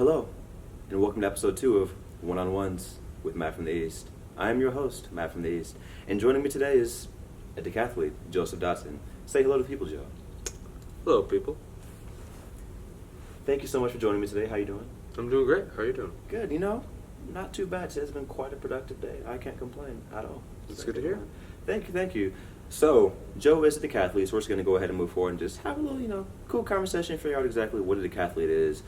Hello, and welcome to episode 2 of One-on-Ones with Matt from the East. I am your host, Matt from the East, and joining me today is a Decathlete, Joseph Dotson. Say hello to people, Joe. Hello, people. Thank you so much for joining me today. How you doing? I'm doing great. How are you doing? Good, not too bad. Today's been quite a productive day. I can't complain at all. That's good to hear. Thank you. So, Joe is a decathlete, so we're just going to go ahead and move forward and just have a little, cool conversation, figure out exactly what a decathlete is,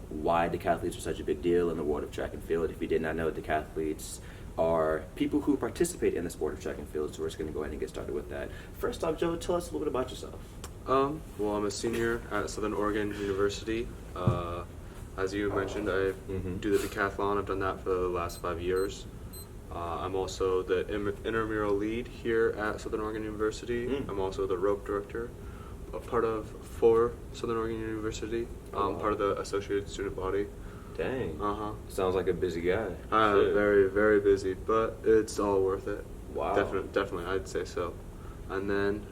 why decathletes are such a big deal in the world of track and field. If you did not know, decathletes are people who participate in the sport of track and field, so we're just going to go ahead and get started with that. First off, Joe, tell us a little bit about yourself. Well, I'm a senior at Southern Oregon University. As you mentioned, I do the decathlon. I've done that for the last 5 years. I'm also the intramural lead here at Southern Oregon University. I'm also the rope director, a part of for Southern Oregon University, part of the associated student body. Dang. Sounds like a busy guy. Very, very busy, but it's all worth it. Wow. Definitely, I'd say so. And then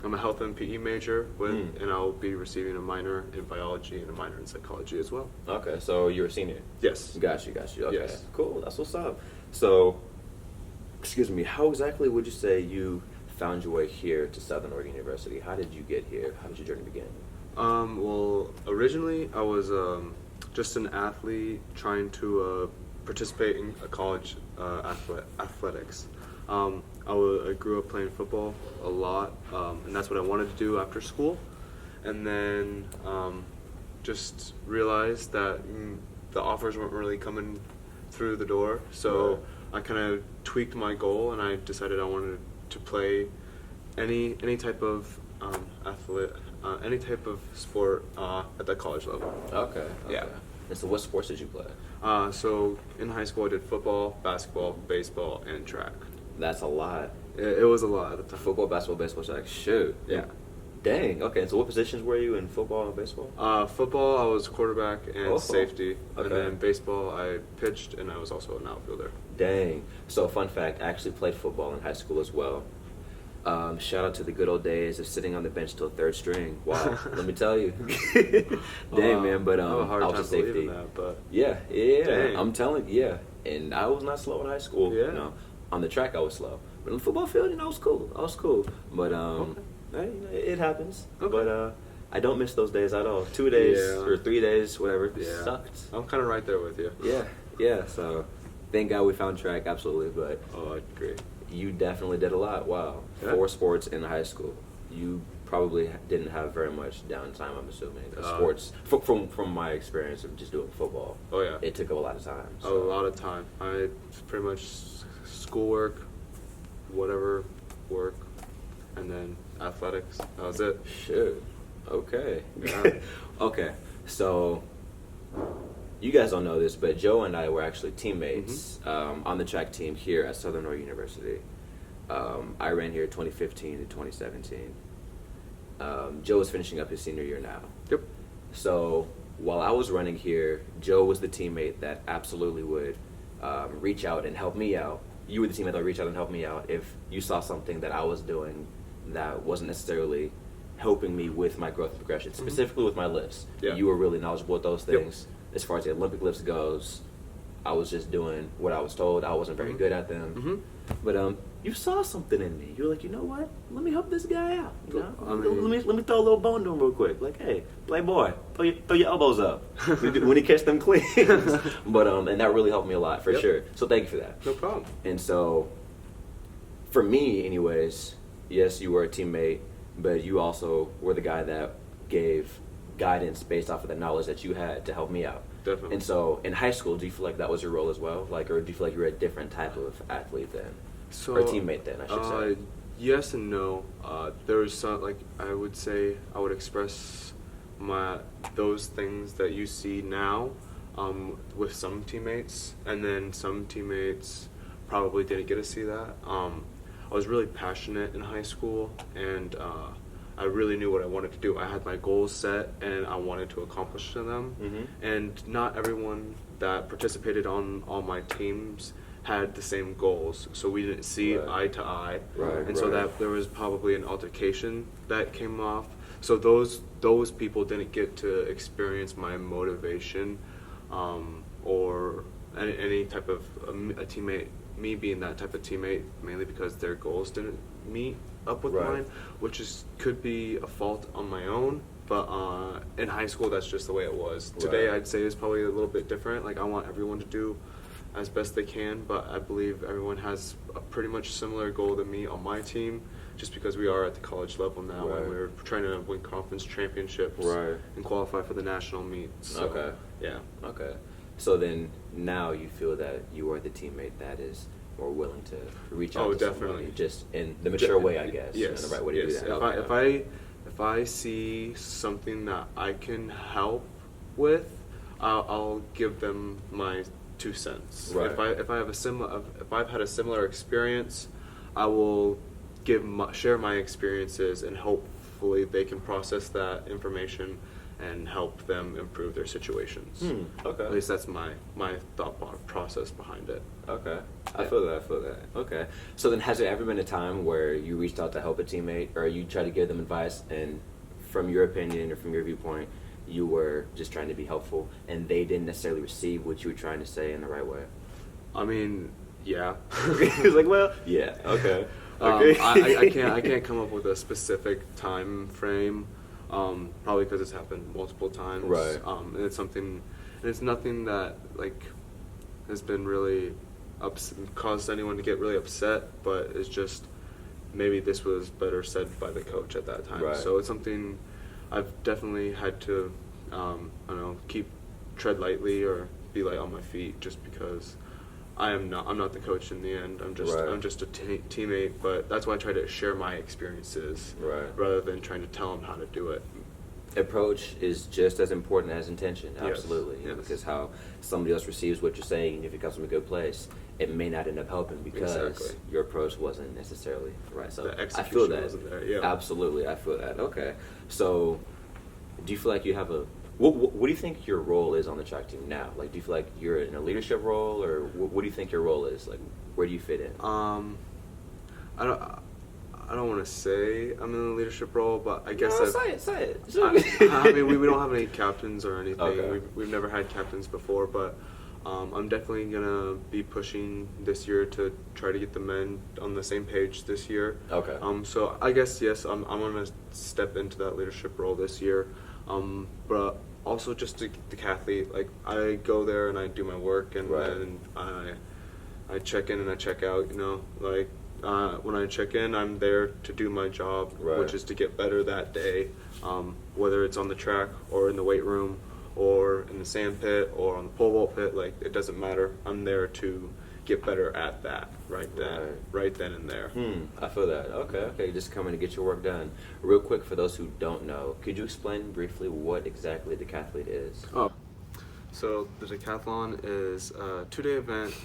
I'm a health and PE major, and I'll be receiving a minor in biology and a minor in psychology as well. Okay, so you're a senior? Yes. Got you. Okay, yes. Cool, that's what's up. So, how exactly would you say you found your way here to Southern Oregon University? How did you get here? How did your journey begin? Well, originally I was just an athlete trying to participate in a college athletics. I grew up playing football a lot, and that's what I wanted to do after school. And then just realized that the offers weren't really coming through the door. So Right. I kind of tweaked my goal, and I decided I wanted to play any type of any type of sport at the college level. Okay. Yeah. And so what sports did you play? So in high school I did football, basketball, baseball, and track. That's a lot. It was a lot at the time. Football, basketball, baseball, track. Shoot. Yeah. Dang. Okay. So what positions were you in football and baseball? Football, I was quarterback and safety. Okay. And then baseball, I pitched, and I was also an outfielder. Dang. So fun fact, I actually played football in high school as well. Shout out to the good old days of sitting on the bench till third string. Wow. Let me tell you. Dang, man. But I have a hard I was time a safety. believing that, but Yeah. Dang. I'm telling you, yeah. And I was not slow in high school. Yeah. On the track, I was slow. But on the football field, I was cool. But hey, it happens. Okay. But I don't miss those days at all. 2 days Yeah. or 3 days, whatever. Yeah. Sucked. I'm kind of right there with you. Yeah. So thank God we found track, absolutely. But Oh, I agree. you definitely did a lot. Wow. Yeah. 4 sports in high school. You probably didn't have very much downtime, I'm assuming. Sports, from my experience of just doing football, Oh, yeah. it took a lot of time. A lot of time. I pretty much schoolwork, whatever work, and then athletics. That was it. Shit. Okay. Yeah. Okay. So, you guys don't know this, but Joe and I were actually teammates on the track team here at Southern Oregon University. I ran here 2015 to 2017. Joe is finishing up his senior year now. Yep. So, while I was running here, Joe was the teammate that absolutely would reach out and help me out. You were the teammate that would reach out and help me out if you saw something that I was doing that wasn't necessarily helping me with my growth and progression, specifically with my lifts. Yeah. You were really knowledgeable with those Yep. things. As far as the Olympic lifts goes, I was just doing what I was told. I wasn't very good at them. But you saw something in me. You were like, you know what? Let me help this guy out. Let me throw a little bone to him real quick. Like, hey, playboy, throw your elbows up when he catch them cleans. But and that really helped me a lot for sure. So thank you for that. No problem. And so, for me, anyways, yes, you were a teammate, but you also were the guy that gave guidance based off of the knowledge that you had to help me out. Definitely. And so, in high school, do you feel like that was your role as well? Like, or do you feel like you were a different type of athlete then? Or teammate then, I should say. Yes and no. There was some, I would say, I would express those things that you see now with some teammates, and then some teammates probably didn't get to see that. I was really passionate in high school, and I really knew what I wanted to do. I had my goals set, and I wanted to accomplish them. And not everyone that participated on all my teams had the same goals, so we didn't see eye to eye. And so that there was probably an altercation that came off. So those people didn't get to experience my motivation, or any type of a teammate. Me being that type of teammate, mainly because their goals didn't meet up with Right. mine, which could be a fault on my own. But in high school, that's just the way it was. Today, Right. I'd say it's probably a little bit different. Like, I want everyone to do as best they can, but I believe everyone has a pretty much similar goal to me on my team, just because we are at the college level now, Right. and we're trying to win conference championships Right. and qualify for the national meets. So, Okay. yeah. Okay. So then now you feel that you are the teammate that is more willing to reach out Oh, to definitely. somebody, just in the mature way, I guess. Yes. And the right way to yes. do that. If I see something that I can help with, I'll give them my 2 cents. Right. If I've had a similar experience, I will share my experiences, and hopefully they can process that information and help them improve their situations. Okay. At least that's my thought process behind it. Okay. I Yeah. feel that. Okay. So then has there ever been a time where you reached out to help a teammate, or you try to give them advice, and from your opinion or from your viewpoint, you were just trying to be helpful and they didn't necessarily receive what you were trying to say in the right way? I mean, yeah. He was like, well, yeah, okay. Okay. I can't come up with a specific time frame, probably because it's happened multiple times. Right. And it's nothing that like has been really caused anyone to get really upset, but it's just maybe this was better said by the coach at that time. Right. So it's something I've definitely had to, I don't know, tread lightly or be light on my feet, just because I'm not the coach in the end. I'm just a teammate, but that's why I try to share my experiences, Right. rather than trying to tell them how to do it. Approach is just as important as intention, Yes, absolutely. yes. Because how somebody else receives what you're saying, and if it comes from a good place, it may not end up helping because Exactly. your approach wasn't necessarily right. So The I feel execution that. wasn't there, yeah. Absolutely, I feel that. Okay. So do you feel like you have a what do you think your role is on the track team now? Like, do you feel like you're in a leadership role, or what do you think your role is? Like, where do you fit in? I don't want to say I'm in a leadership role, but I guess Say it. I mean, we don't have any captains or anything. Okay. We've never had captains before, but I'm definitely gonna be pushing this year to try to get the men on the same page this year. Okay. So I guess yes, I'm gonna step into that leadership role this year. But also just the Decathlete, like I go there and I do my work, and Right. then I check in and I check out. You know, like. When I check in, I'm there to do my job, Right. which is to get better that day, whether it's on the track or in the weight room or in the sand pit or on the pole vault pit. Like, it doesn't matter. I'm there to get better at that right then and there. I feel that. Okay. Just coming to get your work done. Real quick, for those who don't know, could you explain briefly what exactly Decathlete is? Oh. So the decathlon is a 2-day event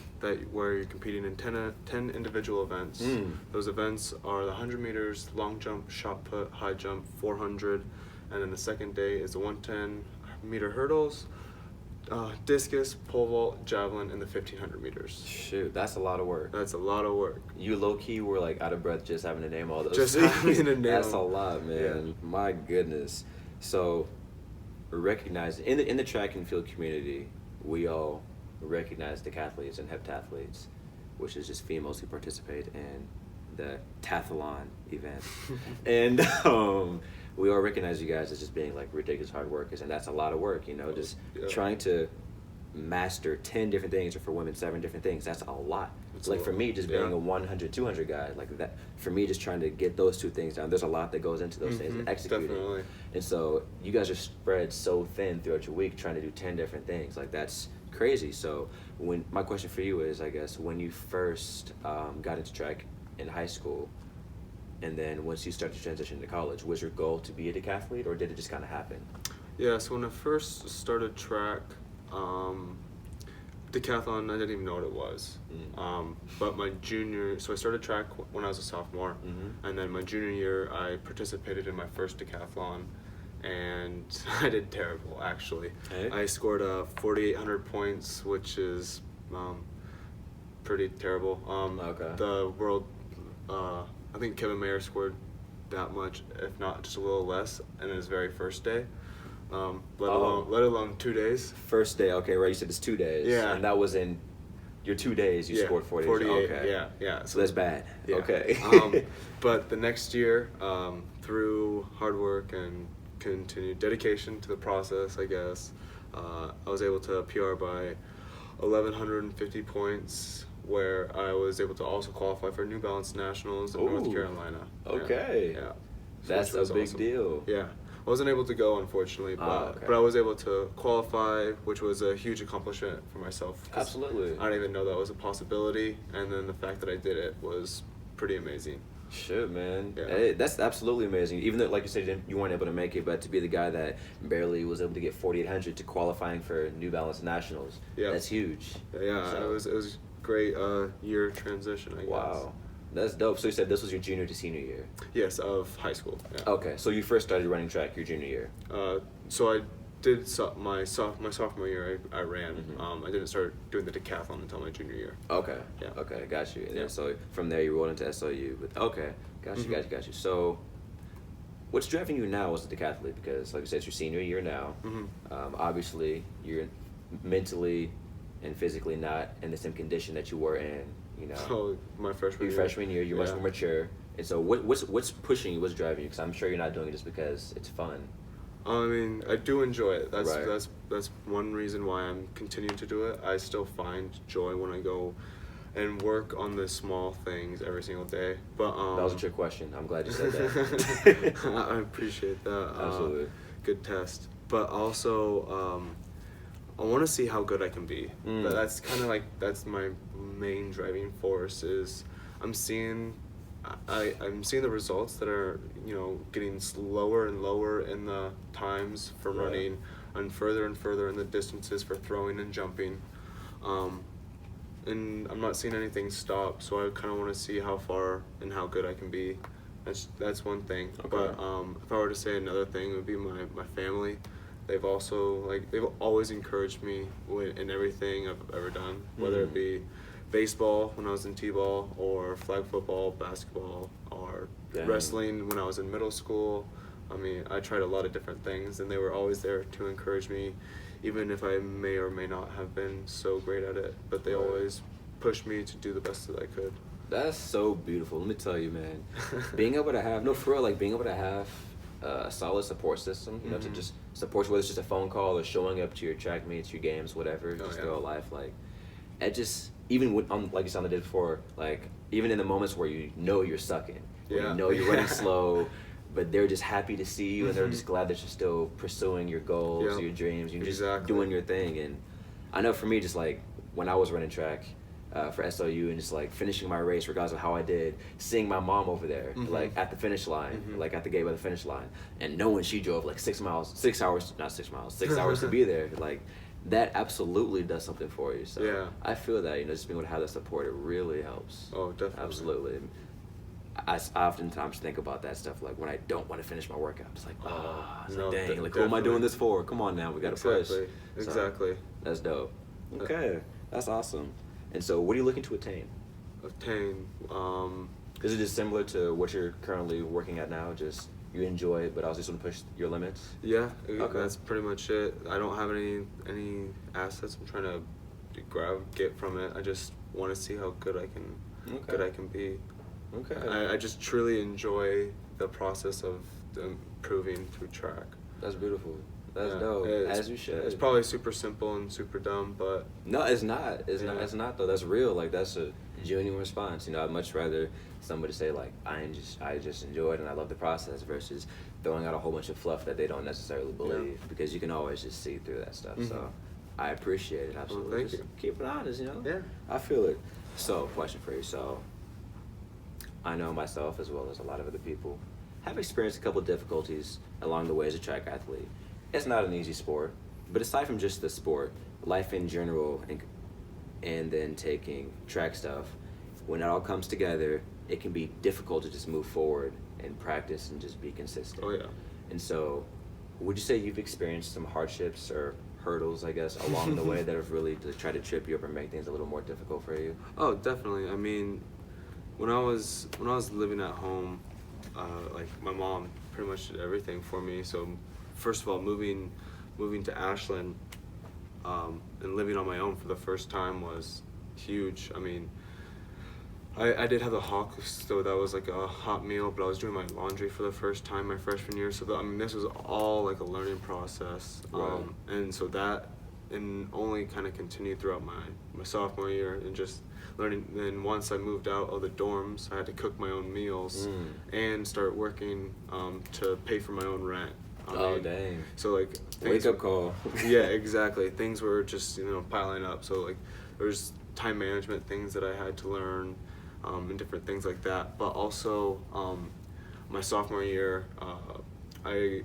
where you're competing in 10 individual events. Those events are the 100 meters, long jump, shot put, high jump, 400, and then the second day is the 110-meter hurdles, discus, pole vault, javelin, and the 1500 meters. Shoot, that's a lot of work. That's a lot of work. You low-key were like out of breath just having to name all those. Just things. having to name That's a them. lot, man. Yeah. My goodness. So, recognize in the track and field community, we all recognize decathletes and heptathletes, which is just females who participate in the tathlon event, and we all recognize you guys as just being like ridiculous hard workers, and that's a lot of work. You know, just Yeah. trying to master 10 different things, or for women 7 different things. That's a lot. It's Like a for lot. me, just being a 100, 200 guy, like that. For me, just trying to get those 2 things down. There's a lot that goes into those things and executing. Definitely. And so you guys are spread so thin throughout your week, trying to do 10 different things. Like, that's crazy. So my question for you is, I guess, when you first got into track in high school, and then once you started to transition to college, was your goal to be a decathlete, or did it just kind of happen? Yeah, so when I first started track, decathlon, I didn't even know what it was. But so I started track when I was a sophomore, and then my junior year, I participated in my first decathlon, and I did terrible, actually. Hey. I scored 4,800 points, which is pretty terrible. Okay. The world, I think Kevin Mayer scored that much, if not just a little less, in his very first day. Let alone 2 days. First day, okay, right? You said it's 2 days. Yeah. And that was in your 2 days. You scored 48. 48. Okay. Yeah. So that's bad. Yeah. Okay. But the next year, through hard work and continued dedication to the process, I guess, I was able to PR by 1,150 points, where I was able to also qualify for New Balance Nationals in North Carolina. Okay. Yeah. That's a big deal. Yeah. I wasn't able to go, unfortunately, but I was able to qualify, which was a huge accomplishment for myself. Absolutely. I didn't even know that was a possibility, and then the fact that I did it was pretty amazing. Shit, man. Yeah. Hey, that's absolutely amazing. Even though, like you said, you weren't able to make it, but to be the guy that barely was able to get 4,800 to qualifying for New Balance Nationals, that's huge. Yeah, so. it was great year transition, I guess. Wow. That's dope. So you said this was your junior to senior year? Yes, of high school. Yeah. Okay, so you first started running track your junior year? So I did my sophomore year. I ran. I didn't start doing the decathlon until my junior year. Okay. Yeah. Okay, got you. And then so from there you rolled into SOU. Got you. So what's driving you now as a decathlete? Because like I said, it's your senior year now. Obviously, you're mentally and physically not in the same condition that you were in. You know, my freshman year. Freshman year, you're much more mature. And so what's pushing you, what's driving you? Because I'm sure you're not doing it just because it's fun. I mean, I do enjoy it. Right. That's one reason why I'm continuing to do it. I still find joy when I go and work on the small things every single day. But that was a trick question. I'm glad you said that. I appreciate that. Absolutely. Good test. But also, I want to see how good I can be. That's kind of that's my main driving force. Is I'm seeing the results that are getting lower and lower in the times for running, and further in the distances for throwing and jumping, and I'm not seeing anything stop. So I kind of want to see how far and how good I can be. That's one thing. Okay. But if I were to say another thing, it would be my family. They've also they've always encouraged me in everything I've ever done, whether it be baseball when I was in t-ball, or flag football, basketball, or wrestling when I was in middle school. I mean, I tried a lot of different things, and they were always there to encourage me, even if I may or may not have been so great at it. But they always pushed me to do the best that I could. That's so beautiful. Let me tell you, man. being able to have a solid support system, to just support you, whether it's just a phone call or showing up to your track meets, your games, whatever, just through life, it just, even like you said on the day before, even in the moments where you're sucking, where you're running slow, but they're just happy to see you, and they're just glad that you're still pursuing your goals, your dreams, you're just doing your thing. And I know for me, just when I was running track, for SOU, and just finishing my race regardless of how I did, seeing my mom over there at the finish line, at the gate by the finish line, and knowing she drove 6 hours to be there, that absolutely does something for you. So I feel that, just being able to have that support, it really helps. Oh, definitely. Absolutely. I oftentimes think about that stuff, when I don't want to finish my workout. It's dang, who am I doing this for? Come on now, we got to push. Exactly. So, that's dope. Okay, that's awesome. And so what are you looking to attain? Is it just similar to what you're currently working at now? Just you enjoy it, but also just want to push your limits? Yeah, that's pretty much it. I don't have any assets I'm trying to get from it. I just want to see how good I can be. Okay. I just truly enjoy the process of improving through track. That's beautiful. That's dope. As you should. It's probably super simple and super dumb, but no, it's not. It's not though. That's real. That's a genuine response. I'd much rather somebody say I just enjoy it and I love the process, versus throwing out a whole bunch of fluff that they don't necessarily believe, because you can always just see through that stuff. So I appreciate it. Absolutely. Well, thank you. Keep it honest. Yeah. I feel it. So, question for you. So, I know myself, as well as a lot of other people, have experienced a couple of difficulties along the way as a track athlete. It's not an easy sport, but aside from just the sport, life in general, and then taking track stuff, when it all comes together, it can be difficult to just move forward and practice and just be consistent. Oh, yeah. And so, would you say you've experienced some hardships or hurdles, I guess, along the way that have really tried to trip you up or make things a little more difficult for you? Oh, definitely. I mean, when I was living at home, like my mom pretty much did everything for me. So first of all, moving to Ashland and living on my own for the first time was huge. I mean, I did have the Hawk, so that was like a hot meal, but I was doing my laundry for the first time my freshman year. So I mean, this was all like a learning process. Right. And so that and only kind of continued throughout my sophomore year and just learning. Then once I moved out of the dorms, I had to cook my own meals and start working to pay for my own rent. Oh, dang. So like Wake up call. Yeah, exactly. Things were just, piling up. So like there's time management things that I had to learn, and different things like that. But also, my sophomore year, I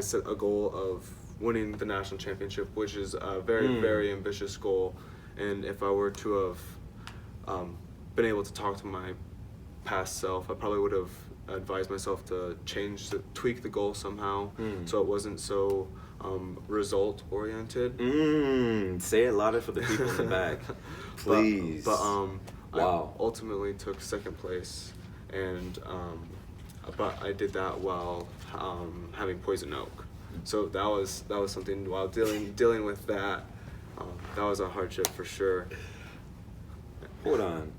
set a goal of winning the national championship, which is a very, very ambitious goal. And if I were to have been able to talk to my past self, I probably would have advised myself to tweak the goal somehow, so it wasn't so result oriented. Say it louder for the people in the back, please. But wow. I ultimately took second place, and but I did that while having poison oak. So that was something while dealing with that. That was a hardship for sure. Hold on.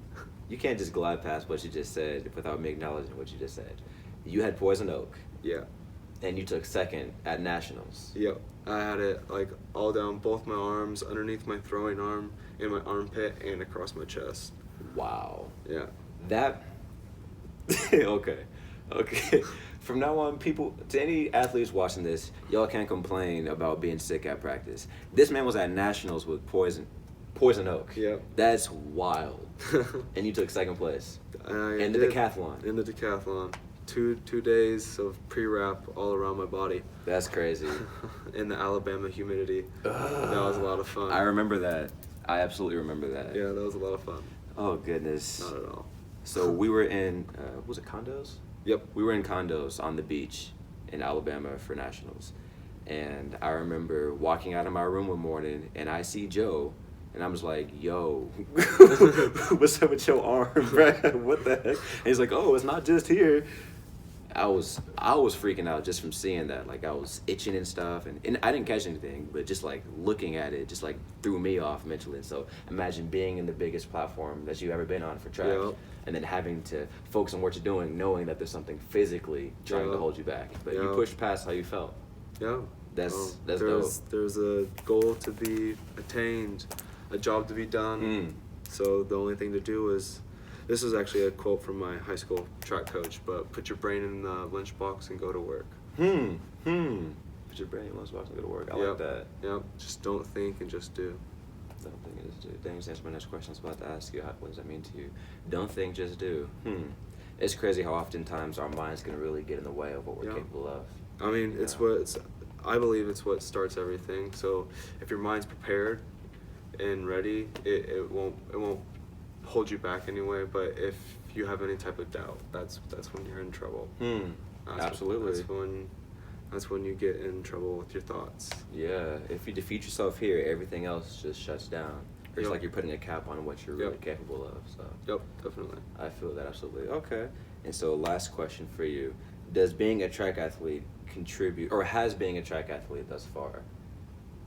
You can't just glide past what you just said without me acknowledging what you just said. You had poison oak. Yeah. And you took second at nationals. Yep. I had it like all down both my arms, underneath my throwing arm, in my armpit, and across my chest. Wow. Yeah. That. Okay. From now on, people, to any athletes watching this, y'all can't complain about being sick at practice. This man was at nationals with poison oak. Yep. That's wild. And you took second place. In the decathlon. In the decathlon. 2 days of pre-wrap all around my body. That's crazy. In the Alabama humidity. That was a lot of fun. I remember that. I absolutely remember that. Yeah, that was a lot of fun. Oh, goodness. Not at all. So we were in, was it condos? Yep. We were in condos on the beach in Alabama for nationals. And I remember walking out of my room one morning, and I see Joe, and I'm just like, yo, what's up with your arm, bro? What the heck? And he's like, oh, it's not just here. I was freaking out just from seeing that. Like, I was itching and stuff, and I didn't catch anything, but just like looking at it just like threw me off mentally. So imagine being in the biggest platform that you've ever been on for track, and then having to focus on what you're doing, knowing that there's something physically trying to hold you back. But you pushed past how you felt. Yeah. That's dope. There's a goal to be attained, a job to be done. So the only thing to do is, this is actually a quote from my high school track coach, but put your brain in the lunchbox and go to work. Put your brain in the lunchbox and go to work. I like that. Yep. Just don't think and just do. Don't think and just do. Dang, you answered my next question. I was about to ask you, what does that mean to you? Don't think, just do. It's crazy how oftentimes our minds can really get in the way of what we're capable of. I mean, I believe it's what starts everything. So if your mind's prepared and ready, it won't hold you back anyway. But if you have any type of doubt, that's when you're in trouble. Absolutely. That's when you get in trouble with your thoughts. Yeah, if you defeat yourself here, everything else just shuts down. It's like you're putting a cap on what you're really capable of. So. Yep, definitely. I feel that absolutely. Okay. And so, last question for you: does being a track athlete contribute, or has being a track athlete thus far,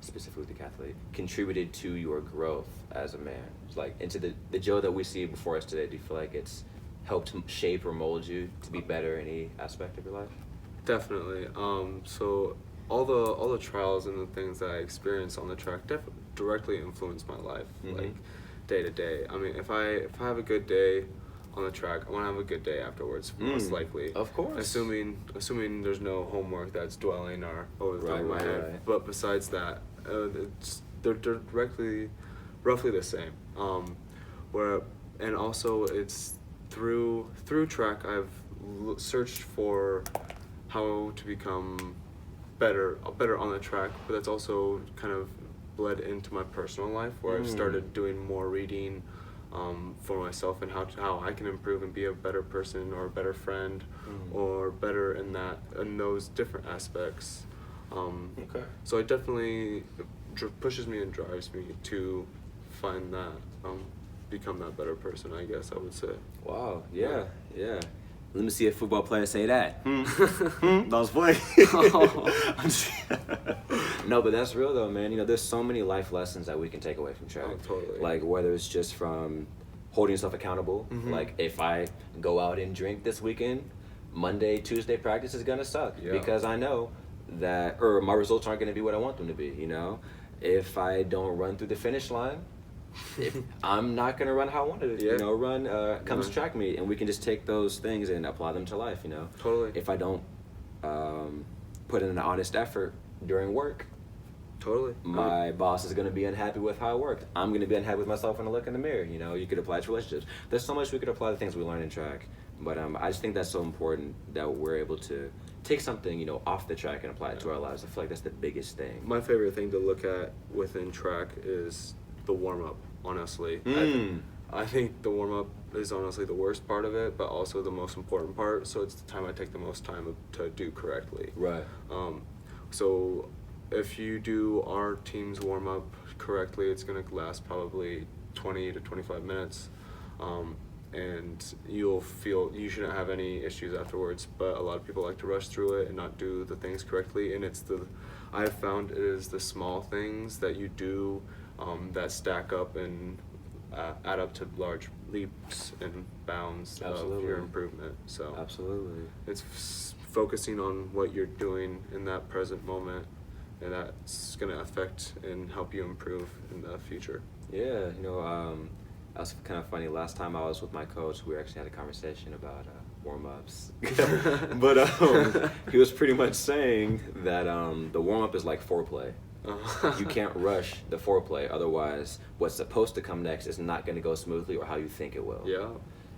specifically decathlete, contributed to your growth as a man? Like into the Joe that we see before us today. Do you feel like it's helped shape or mold you to be better in any aspect of your life? Definitely. So all the trials and the things that I experienced on the track directly influenced my life, like day to day. I mean, if I have a good day on the track, I want to have a good day afterwards, most likely. Of course. Assuming there's no homework that's dwelling or over the top of my head. Right. But besides that, they're roughly the same. And also it's through track I've searched for how to become better on the track, but that's also kind of bled into my personal life, where I've started doing more reading for myself and how I can improve and be a better person or a better friend or better in those different aspects. So it definitely pushes me and drives me to find that, become that better person, I guess I would say. Wow, yeah. Let me see a football player say that. Those play. No, but that's real though, man. You know, there's so many life lessons that we can take away from track. Oh, totally. Like whether it's just from holding yourself accountable. Like if I go out and drink this weekend, Monday, Tuesday practice is gonna suck because I know that, or my results aren't gonna be what I want them to be. You know, if I don't run through the finish line, I'm not gonna run how I wanted to. You know, run comes track meet, and we can just take those things and apply them to life. You know, Totally. If I don't put in an honest effort during work, Totally. my boss is going to be unhappy with how I worked. I'm going to be unhappy with myself when I look in the mirror. You know, you could apply it to relationships. There's so much we could apply to things we learn in track. But I just think that's so important that we're able to take something, you know, off the track and apply it to our lives. I feel like that's the biggest thing. My favorite thing to look at within track is the warm-up, honestly. I think the warm-up is honestly the worst part of it, but also the most important part. So it's the time I take the most time to do correctly. Right. So if you do our team's warm-up correctly, it's going to last probably 20 to 25 minutes. And you'll feel you shouldn't have any issues afterwards, but a lot of people like to rush through it and not do the things correctly. And I've found it is the small things that you do that stack up and add up to large leaps and bounds of your improvement. So absolutely, it's focusing on what you're doing in that present moment, and that's going to affect and help you improve in the future. Yeah, you know, that was kind of funny. Last time I was with my coach, we actually had a conversation about warm-ups. But he was pretty much saying that the warm-up is like foreplay. You can't rush the foreplay, otherwise what's supposed to come next is not going to go smoothly or how you think it will. Yeah.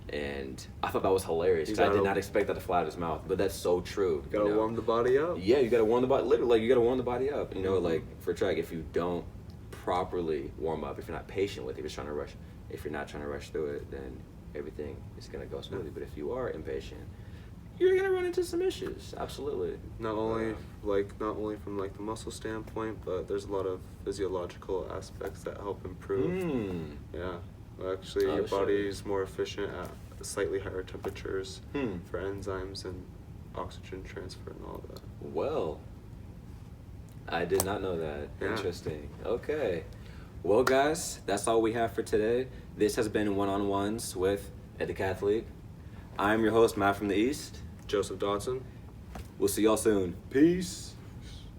And I thought that was hilarious because I did not expect that to fly out of his mouth, but that's so true. You gotta warm the body up. Yeah, you gotta warm the body. Literally, like, you gotta warm the body up. You know, like for track, if you don't properly warm up, if you're not patient with it, if you're trying to rush, if you're not trying to rush through it, then everything is gonna go smoothly. But if you are impatient, you're gonna run into some issues. Absolutely. Not only from like the muscle standpoint, but there's a lot of physiological aspects that help improve. Yeah. Actually, your body is more efficient at slightly higher temperatures for enzymes and oxygen transfer and all of that. Well, I did not know that. Yeah. Interesting. Okay. Well, guys, that's all we have for today. This has been One-on-Ones with a Decathlete. I'm your host, Matt from the East. Joseph Dotson. We'll see y'all soon. Peace.